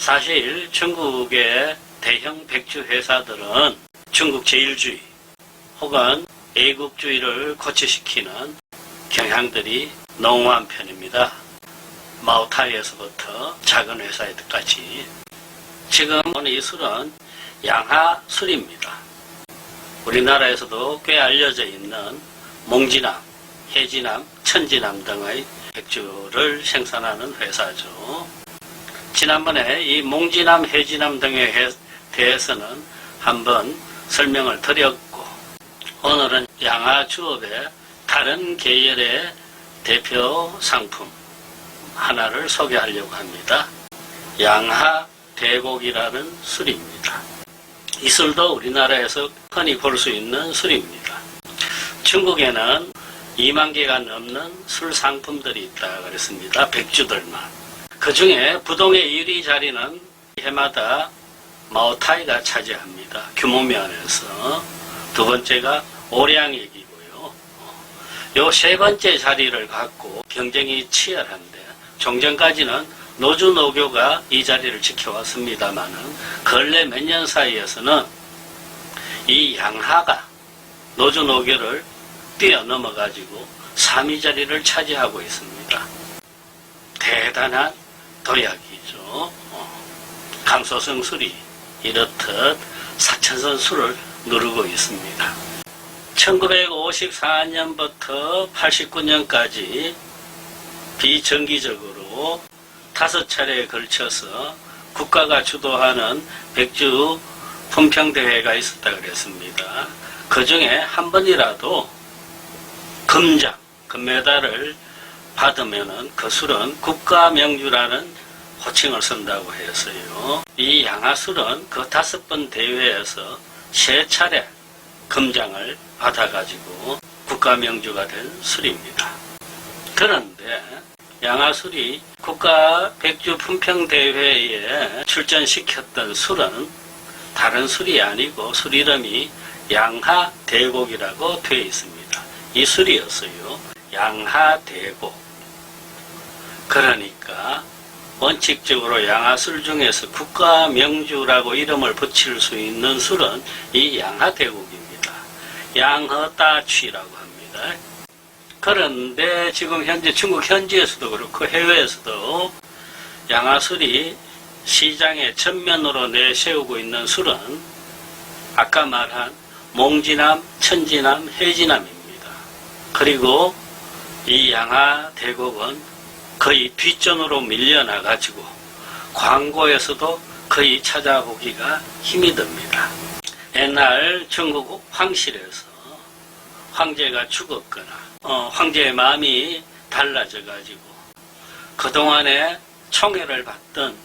사실 중국의 대형 백주 회사들은 중국 제일주의 혹은 애국주의를 고취시키는 경향들이 농후한 편입니다. 마오타이에서부터 작은 회사에까지. 지금 이 술은 양하술입니다. 우리나라에서도 꽤 알려져 있는 몽지남, 해지남, 천지남 등의 백주를 생산하는 회사죠. 지난번에 이 몽지남, 해지남 등에 대해서는 한번 설명을 드렸고, 오늘은 양하주업의 다른 계열의 대표 상품 하나를 소개하려고 합니다. 양하대곡이라는 술입니다. 이 술도 우리나라에서 흔히 볼 수 있는 술입니다. 중국에는 2만 개가 넘는 술 상품들이 있다 그랬습니다. 백주들만. 그 중에 부동의 1위 자리는 해마다 마오타이가 차지합니다. 규모면에서. 두 번째가 오량액이고요. 요 세 번째 자리를 갖고 경쟁이 치열한데, 종전까지는 노주노교가 이 자리를 지켜왔습니다만은 근래 몇 년 사이에서는 이 양하가 노주노교를 뛰어넘어 가지고 3위 자리를 차지하고 있습니다. 대단한 도약이죠. 감소성 술이 이렇듯 사천선 술을 누르고 있습니다. 1954년부터 89년까지 비정기적으로 5차례에 걸쳐서 국가가 주도하는 백주 품평대회가 있었다 그랬습니다. 그 중에 한 번이라도 금장, 금메달을 받으면은 그 술은 국가명주라는 호칭을 쓴다고 했어요. 이 양하술은 그 5번 대회에서 3차례 금장을 받아가지고 국가명주가 된 술입니다. 그런데 양하술이 국가 백주 품평대회에 출전시켰던 술은 다른 술이 아니고 술 이름이 양하대곡이라고 되어 있습니다. 이 술이었어요. 양하대곡. 그러니까 원칙적으로 양하술 중에서 국가명주라고 이름을 붙일 수 있는 술은 이 양하대곡입니다. 양허따취라고 합니다. 그런데 지금 현재 중국 현지에서도 그렇고 해외에서도 양하술이 시장에 전면으로 내세우고 있는 술은 아까 말한 몽지남, 천지남, 해지남입니다. 그리고 이 양하대곡은 거의 뒷전으로 밀려나가지고 광고에서도 거의 찾아보기가 힘이 듭니다. 옛날 중국 황실에서 황제가 죽었거나 황제의 마음이 달라져가지고 그동안에 총애를 받던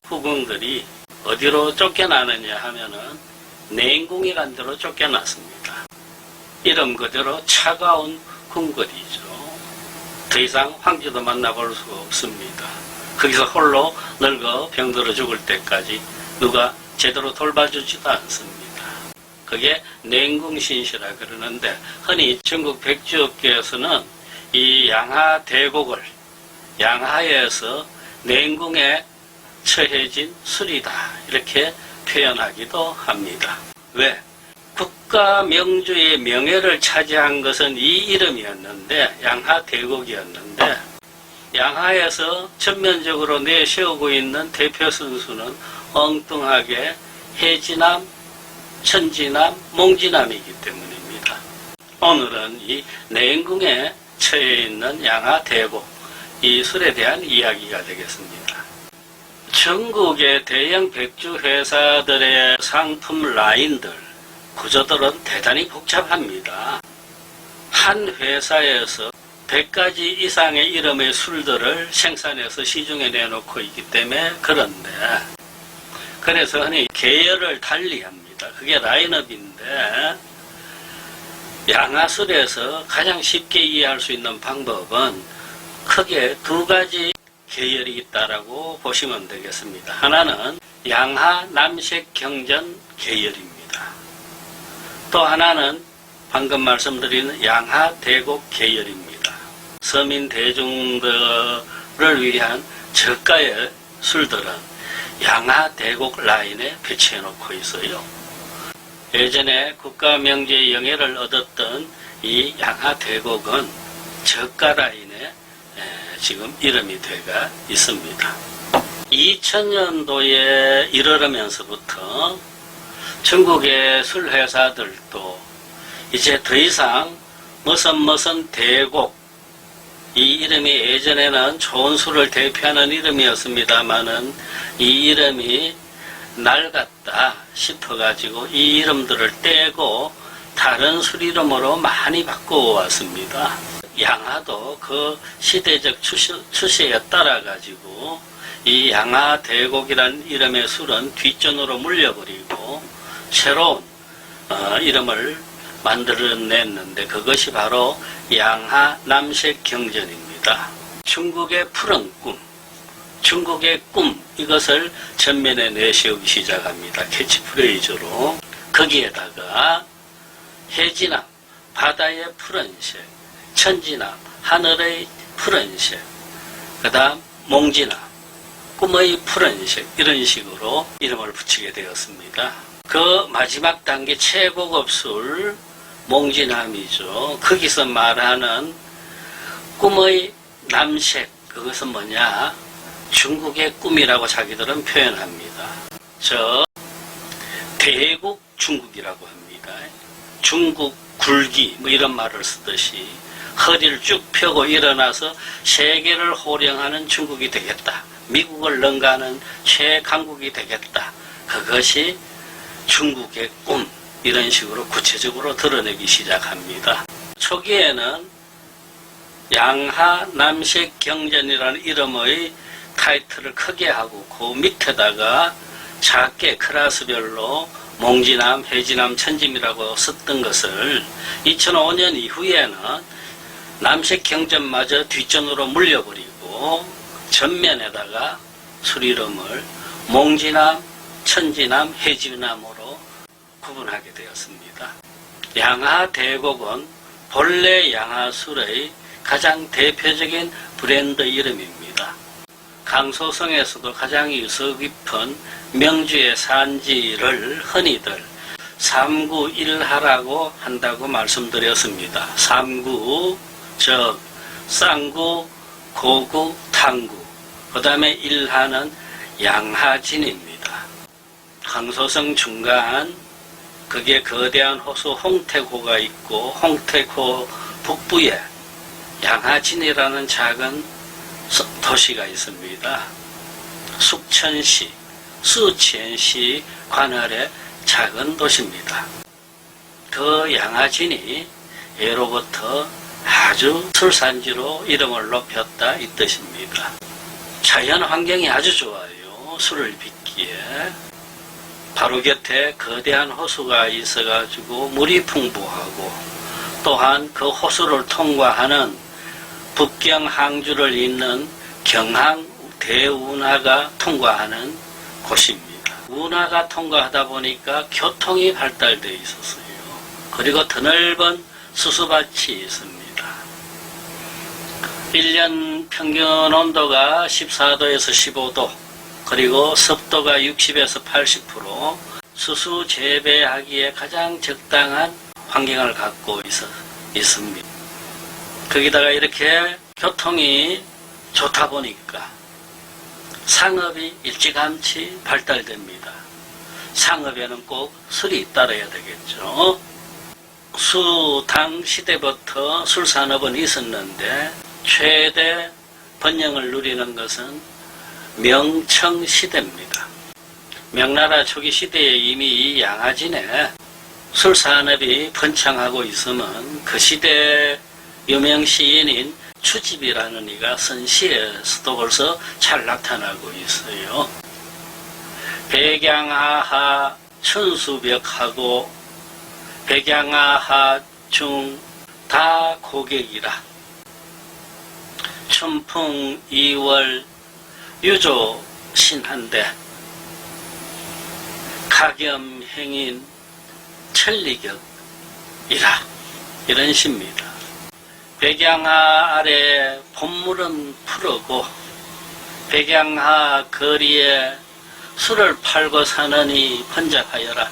후궁들이 어디로 쫓겨나느냐 하면은 냉궁이란 데로 쫓겨났습니다. 이름 그대로 차가운 궁궐이죠. 더 이상 황제도 만나볼 수가 없습니다. 거기서 홀로 늙어 병들어 죽을 때까지 누가 제대로 돌봐주지도 않습니다. 그게 냉궁신시라 그러는데, 흔히 중국 백주업계에서는 이 양하대곡을 양하에서 냉궁에 처해진 술이다 이렇게 표현하기도 합니다. 왜? 국가명주의 명예를 차지한 것은 이 이름이었는데, 양하대곡이었는데, 양하에서 전면적으로 내세우고 있는 대표 선수는 엉뚱하게 해지남, 천지남, 몽지남이기 때문입니다. 오늘은 이 냉궁에 처해 있는 양하대곡, 이 술에 대한 이야기가 되겠습니다. 중국의 대형 백주 회사들의 상품 라인들, 구조들은 대단히 복잡합니다. 한 회사에서 100가지 이상의 이름의 술들을 생산해서 시중에 내놓고 있기 때문에 그런데, 그래서 흔히 계열을 달리합니다. 그게 라인업인데, 양하술에서 가장 쉽게 이해할 수 있는 방법은 크게 2가지 계열이 있다라고 보시면 되겠습니다. 하나는 양하 남색경전 계열입니다. 또 하나는 방금 말씀드린 양하대곡 계열입니다. 서민 대중들을 위한 저가의 술들은 양하대곡 라인에 배치해 놓고 있어요. 예전에 국가명지의 영예를 얻었던 이 양하대곡은 저가 라인에 지금 이름이 돼가 있습니다. 2000년도에 이르면서부터 중국의 술회사들도 이제 더 이상 무슨 대곡, 이 이름이 예전에는 좋은 술을 대표하는 이름이었습니다마는 이 이름이 낡았다 싶어가지고 이 이름들을 떼고 다른 술 이름으로 많이 바꿔왔습니다. 양하도 그 시대적 추세에 따라가지고 이 양하대곡이라는 이름의 술은 뒷전으로 물려버리고 새로운 이름을 만들어냈는데 그것이 바로 양하남색경전입니다. 중국의 푸른 꿈, 중국의 꿈, 이것을 전면에 내세우기 시작합니다. 캐치프레이즈로. 거기에다가 해지남, 바다의 푸른색, 천지남, 하늘의 푸른색, 그 다음 몽지남, 꿈의 푸른색, 이런 식으로 이름을 붙이게 되었습니다. 그 마지막 단계 최고급 술 몽지남이죠. 거기서 말하는 꿈의 남색, 그것은 뭐냐? 중국의 꿈이라고 자기들은 표현합니다. 대국 중국이라고 합니다. 중국 굴기 뭐 이런 말을 쓰듯이 허리를 쭉 펴고 일어나서 세계를 호령하는 중국이 되겠다. 미국을 능가하는 최강국이 되겠다. 그것이 중국의 꿈, 이런 식으로 구체적으로 드러내기 시작합니다. 초기에는 양하남색경전이라는 이름의 타이틀을 크게 하고 그 밑에다가 작게 클래스별로 몽지남, 해지남, 천짐이라고 썼던 것을 2005년 이후에는 남색경전마저 뒷전으로 물려버리고 전면에다가 술 이름을 몽지남, 천지남, 해지남으로 구분하게 되었습니다. 양하대곡은 본래 양하술의 가장 대표적인 브랜드 이름입니다. 강소성에서도 가장 유서 깊은 명주의 산지를 흔히들 3구 1하라고 한다고 말씀드렸습니다. 3구, 즉 쌍구, 고구, 탕구, 그 다음에 1하는 양하진입니다. 강소성 중간 그게 거대한 호수 홍택호가 있고 홍택호 북부에 양하진이라는 작은 도시가 있습니다. 숙천시, 수천시 관할의 작은 도시입니다. 그 양하진이 예로부터 아주 술산지로 이름을 높였다 이 뜻입니다. 자연 환경이 아주 좋아요. 술을 빚기에. 바로 곁에 거대한 호수가 있어가지고 물이 풍부하고 또한 그 호수를 통과하는 북경 항주를 잇는 경항 대운하가 통과하는 곳입니다. 운하가 통과하다 보니까 교통이 발달되어 있었어요. 그리고 드넓은 수수밭이 있습니다. 1년 평균 온도가 14도에서 15도, 그리고 습도가 60에서 80%, 수수 재배하기에 가장 적당한 환경을 갖고 있습니다. 거기다가 이렇게 교통이 좋다 보니까 상업이 일찌감치 발달됩니다. 상업에는 꼭 술이 따라야 되겠죠. 수당 시대부터 술산업은 있었는데 최대 번영을 누리는 것은 명청 시대입니다. 명나라 초기 시대에 이미 이 양하진에 술산업이 번창하고 있으면 그 시대 유명 시인인 추집이라는 이가 쓴 시에서도 벌써 잘 나타나고 있어요. 백양하하 천수벽하고 백양하하 중 다 고객이라. 춘풍 2월 유조 신한데 가겸행인 천리격이라. 이런 시입니다. 백양하 아래 봄물은 푸르고 백양하 거리에 술을 팔고 사느니 번잡하여라.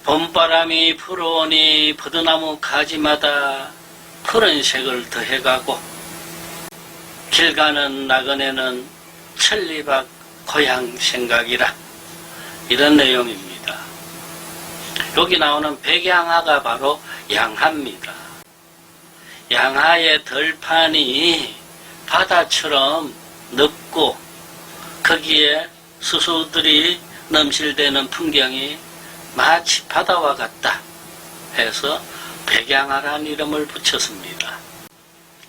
봄바람이 불어오니 버드나무 가지마다 푸른색을 더해가고 길 가는 나그네는 천리박 고향 생각이라. 이런 내용입니다. 여기 나오는 백양하가 바로 양하입니다. 양하의 들판이 바다처럼 넓고 거기에 수수들이 넘실대는 풍경이 마치 바다와 같다 해서 백양하라는 이름을 붙였습니다.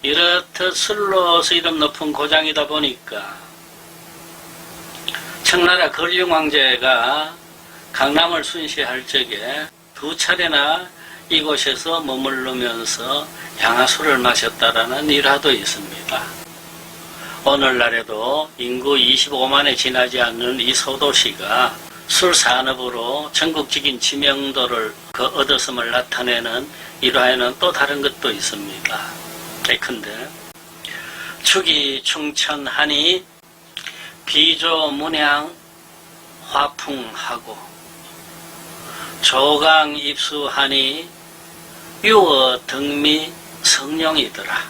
이렇듯 술로서 이름 높은 고장이다 보니까 청나라 근룡왕제가 강남을 순시할 적에 2차례나 이곳에서 머무르면서 양하술을 마셨다라는 일화도 있습니다. 오늘날에도 인구 25만에 지나지 않는 이 소도시가 술 산업으로 전국적인知名도를 얻었음을 나타내는 일화에는 또 다른 것도 있습니다. 예컨대 축이 충천하니 비조 문양 화풍하고 조강 입수하니 유어 등미 성령이더라.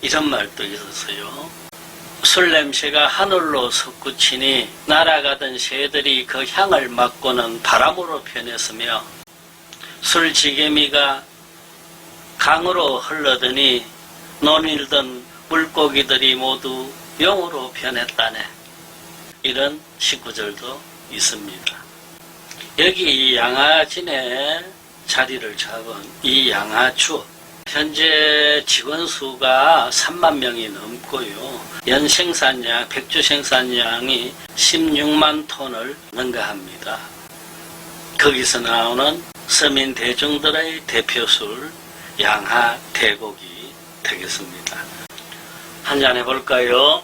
이런 말도 있었어요. 술 냄새가 하늘로 솟구치니 날아가던 새들이 그 향을 맡고는 바람으로 변했으며 술지개미가 강으로 흘러더니 논일던 물고기들이 모두 용으로 변했다네. 이런 식구절도 있습니다. 여기 양하진에 자리를 잡은 이 양하주, 현재 직원 수가 3만 명이 넘고요. 연 생산량, 백주 생산량이 16만 톤을 능가합니다. 거기서 나오는 서민 대중들의 대표술 양하 대곡이 되겠습니다. 한잔 해볼까요?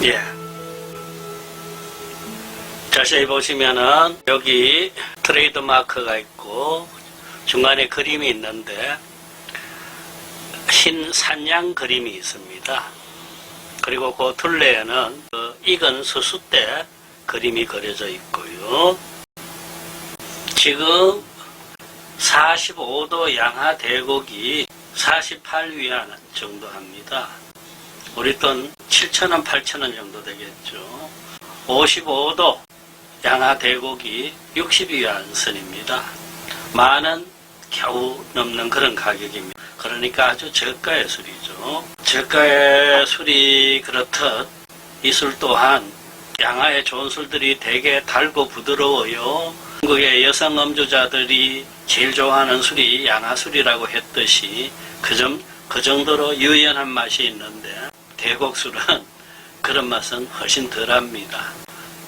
예. 자세히 보시면은 여기 트레이드 마크가 있고 중간에 그림이 있는데 흰 산양 그림이 있습니다. 그리고 그 둘레에는 익은 수수대 그림이 그려져 있고요. 지금 45도 양하 대곡이 48위안 정도 합니다. 우리 돈 7,000원, 8,000원 정도 되겠죠. 55도 양하 대곡이 60위안 선입니다. 만원 겨우 넘는 그런 가격입니다. 그러니까 아주 저가의 술이죠. 저가의 술이 그렇듯 이 술 또한 양하의 좋은 술들이 되게 달고 부드러워요. 한국의 여성 음주자들이 제일 좋아하는 술이 양하술이라고 했듯이 그 정도로 유연한 맛이 있는데 대곡술은 그런 맛은 훨씬 덜합니다.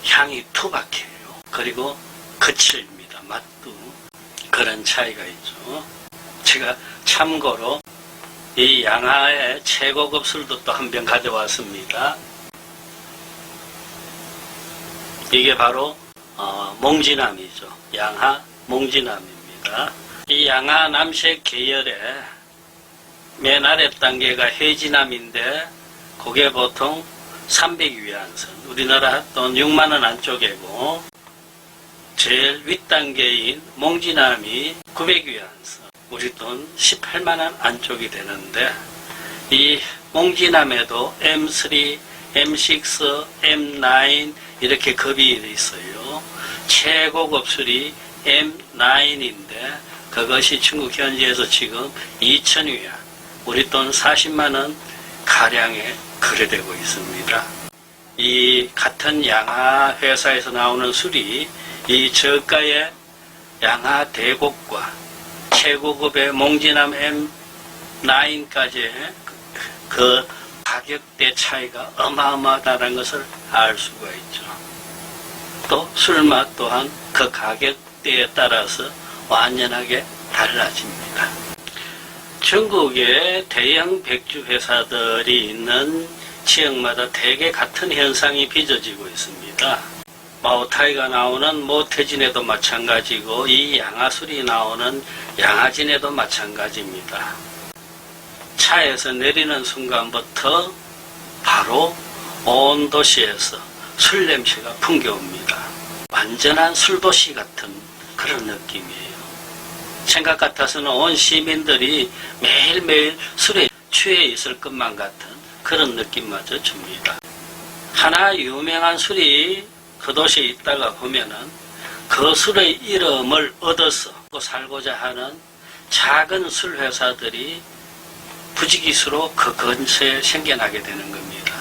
향이 투박해요. 그리고 거칠입니다. 맛도 그런 차이가 있죠. 제가 참고로 이 양하의 최고급 술도 또 한 병 가져왔습니다. 이게 바로 몽지남이죠. 양하 몽지남입니다. 이 양하 남색 계열의 맨 아래 단계가 해지남인데 그게 보통 300위안선, 우리나라 돈 6만원 안쪽이고 제일 윗단계인 몽지남이 900위안선, 우리 돈 18만원 안쪽이 되는데 이 몽지남에도 M3, M6, M9 이렇게 급이 있어요. 최고급 술이 M9인데 그것이 중국 현지에서 지금 2,000위안, 우리 돈 40만원 가량에 거래되고 있습니다. 이 같은 양하 회사에서 나오는 술이 이 저가의 양하 대곡과 최고급의 몽지남 M9까지의 그 가격대 차이가 어마어마하다는 것을 알 수가 있죠. 또 술맛 또한 그 가격대에 따라서 완연하게 달라집니다. 전국에 대형 백주 회사들이 있는 지역마다 대개 같은 현상이 빚어지고 있습니다. 마오타이가 나오는 모태진에도 마찬가지고 이 양화술이 나오는 양화진에도 마찬가지입니다. 차에서 내리는 순간부터 바로 온 도시에서 술 냄새가 풍겨옵니다. 완전한 술도시 같은 그런 느낌이에요. 생각 같아서는 온 시민들이 매일매일 술에 취해 있을 것만 같은 그런 느낌마저 줍니다. 하나 유명한 술이 그 도시에 있다가 보면은 그 술의 이름을 얻어서 살고자 하는 작은 술 회사들이 부지기수로 그 근처에 생겨나게 되는 겁니다.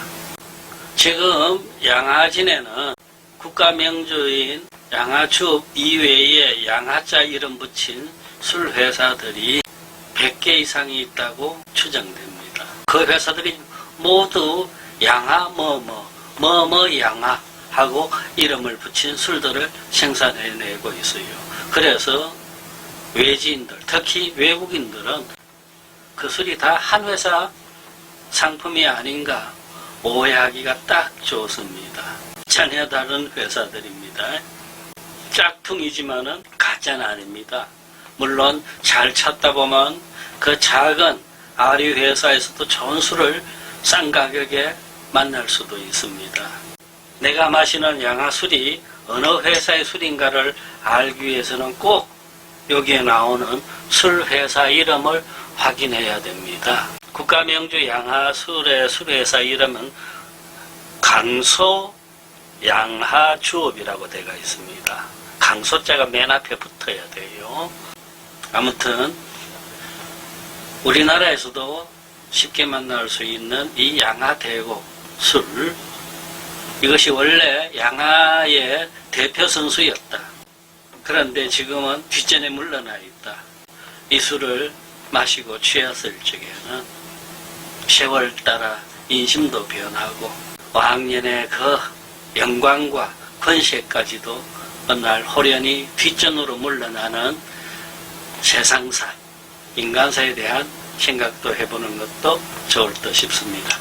지금 양화진에는 국가명주인 양화죽 이외에 양화자 이름 붙인 술 회사들이 100개 이상이 있다고 추정됩니다. 그 회사들이 모두 양화 뭐뭐 양화 하고 이름을 붙인 술들을 생산해내고 있어요. 그래서 외지인들, 특히 외국인들은 그 술이 다 한 회사 상품이 아닌가 오해하기가 딱 좋습니다. 전혀 다른 회사들입니다. 짝퉁이지만은 가짜는 아닙니다. 물론 잘 찾다 보면 그 작은 아리 회사에서도 좋은 술을 싼 가격에 만날 수도 있습니다. 내가 마시는 양화술이 어느 회사의 술인가를 알기 위해서는 꼭 여기에 나오는 술 회사 이름을 확인해야 됩니다. 국가명주 양화술의 술회사 이름은 강소 양화주업이라고 되어 있습니다. 강소자가 맨 앞에 붙어야 돼요. 아무튼 우리나라에서도 쉽게 만날 수 있는 이 양화대곡 술, 이것이 원래 양화의 대표 선수였다. 그런데 지금은 뒷전에 물러나 있다. 이 술을 마시고 취했을 적에는 세월 따라 인심도 변하고 왕년의 그 영광과 권세까지도 어느 날 호련히 뒷전으로 물러나는 세상사, 인간사에 대한 생각도 해보는 것도 좋을 듯 싶습니다.